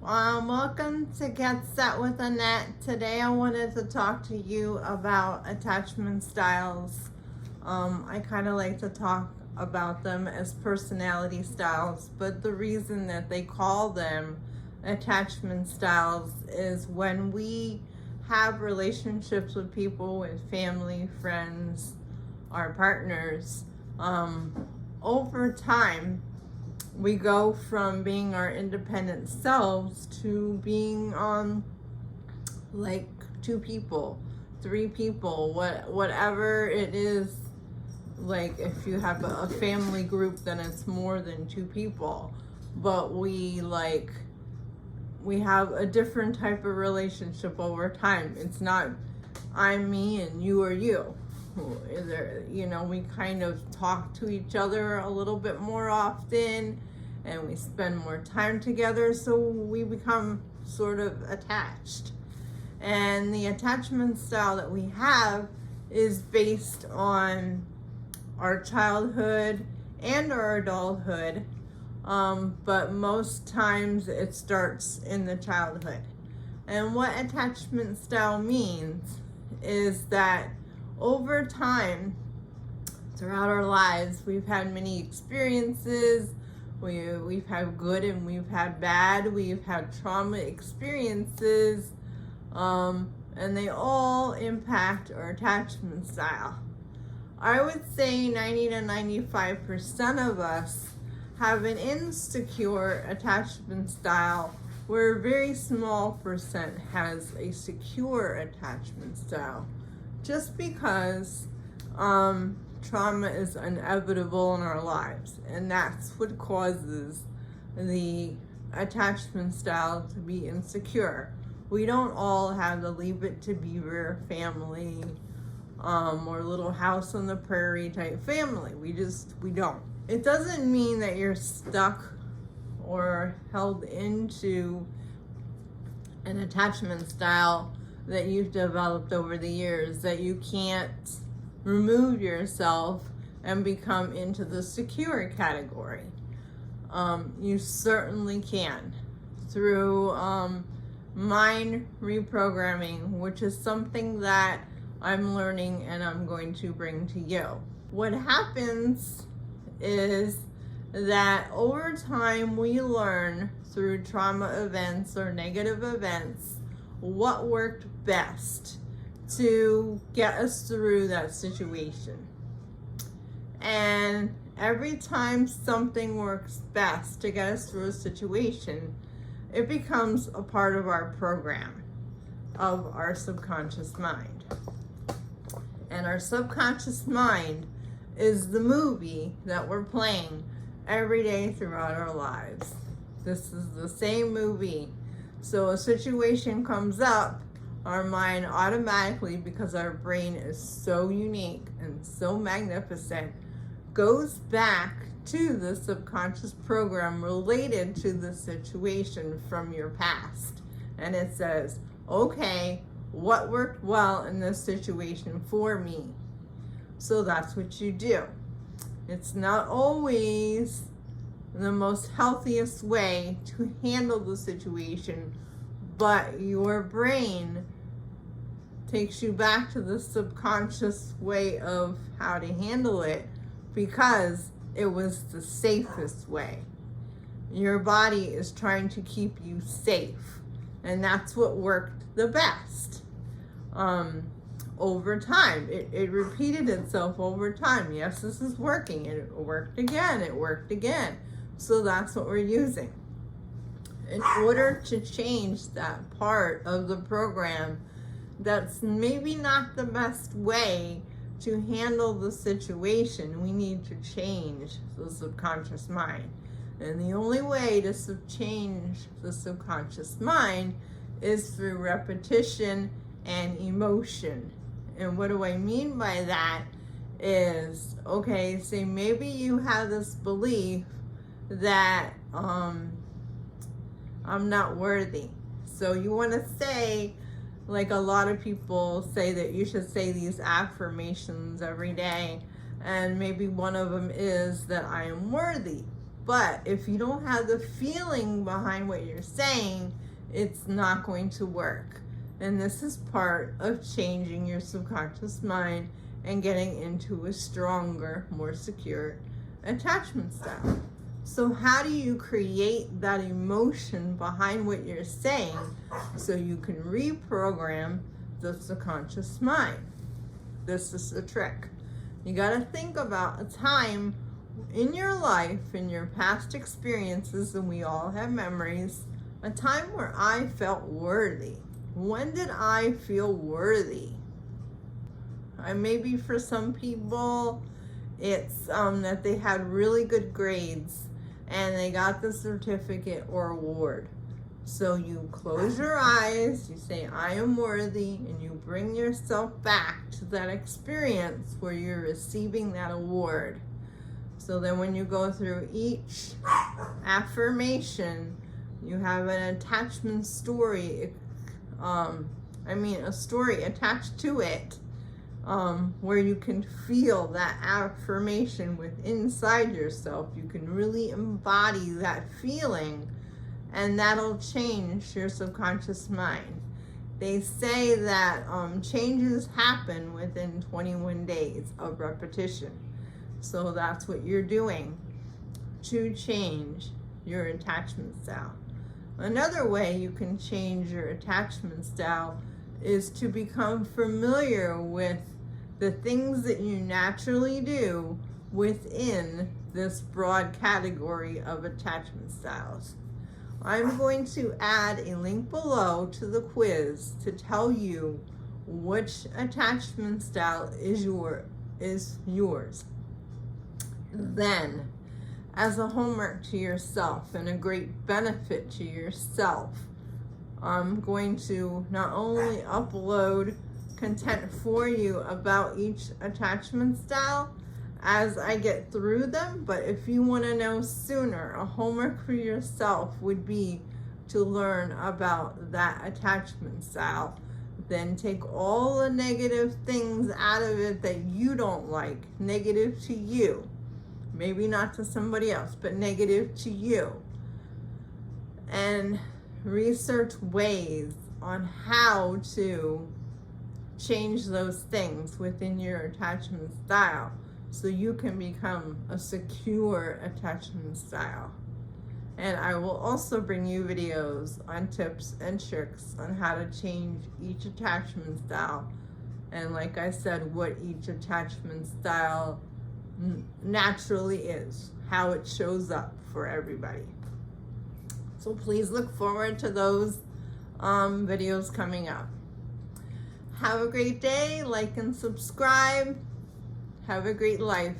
Welcome to Get Set with Annette. Today I wanted to talk to you about attachment styles. I kind of like to talk about them as personality styles, but the reason that they call them attachment styles is when we have relationships with people, with family, friends, our partners, over time, we go from being our independent selves to being like two people, three people, whatever it is. Like if you have a family group, then it's more than two people, but we have a different type of relationship over time. It's not I'm me and you are you. We kind of talk to each other a little bit more often, and we spend more time together, so we become sort of attached. And the attachment style that we have is based on our childhood and our adulthood, but most times it starts in the childhood. And what attachment style means is that over time, throughout our lives, we've had many experiences. We've had good and we've had bad. We've had trauma experiences, and they all impact our attachment style. I would say 90 to 95% of us have an insecure attachment style, where a very small percent has a secure attachment style. Just because trauma is inevitable in our lives, and that's what causes the attachment style to be insecure. We don't all have the Leave It to Beaver family, or Little House on the Prairie type family. We don't. It doesn't mean that you're stuck or held into an attachment style that you've developed over the years, that you can't remove yourself and become into the secure category. You certainly can through mind reprogramming, which is something that I'm learning and I'm going to bring to you. What happens is that over time we learn through trauma events or negative events what worked best to get us through that situation. And every time something works best to get us through a situation, it becomes a part of our program, of our subconscious mind. And our subconscious mind is the movie that we're playing every day throughout our lives. This is the same movie. So a situation comes up, our mind automatically, because our brain is so unique and so magnificent, goes back to the subconscious program related to the situation from your past. And it says, okay, what worked well in this situation for me? So that's what you do. It's not always the most healthiest way to handle the situation, but your brain takes you back to the subconscious way of how to handle it because it was the safest way. Your body is trying to keep you safe, and that's what worked the best. Over time, it repeated itself over time. Yes, this is working. It worked again. It worked again. So that's what we're using. In order to change that part of the program that's maybe not the best way to handle the situation, we need to change the subconscious mind. And the only way to change the subconscious mind is through repetition and emotion. And what do I mean by that is, okay, say maybe you have this belief that I'm not worthy. So you want to say, like a lot of people say, that you should say these affirmations every day. And maybe one of them is that I am worthy. But if you don't have the feeling behind what you're saying, it's not going to work. And this is part of changing your subconscious mind and getting into a stronger, more secure attachment style. So how do you create that emotion behind what you're saying so you can reprogram the subconscious mind? This is the trick. You got to think about a time in your life, in your past experiences, and we all have memories, a time where I felt worthy. When did I feel worthy? Maybe for some people, it's that they had really good grades and they got the certificate or award. So you close your eyes, you say, I am worthy, and you bring yourself back to that experience where you're receiving that award. So then when you go through each affirmation, you have an attachment story, a story attached to it, where you can feel that affirmation inside yourself. You can really embody that feeling, and that'll change your subconscious mind. They say that changes happen within 21 days of repetition. So that's what you're doing to change your attachment style. Another way you can change your attachment style is to become familiar with the things that you naturally do within this broad category of attachment styles. I'm going to add a link below to the quiz to tell you which attachment style is yours. Then, as a homework to yourself and a great benefit to yourself, I'm going to not only upload content for you about each attachment style as I get through them, but if you want to know sooner, a homework for yourself would be to learn about that attachment style. Then take all the negative things out of it that you don't like, negative to you. Maybe not to somebody else, but negative to you. And research ways on how to change those things within your attachment style so you can become a secure attachment style. And I will also bring you videos on tips and tricks on how to change each attachment style. And like I said, what each attachment style naturally is, how it shows up for everybody. So please look forward to those videos coming up. Have a great day, like and subscribe. Have a great life.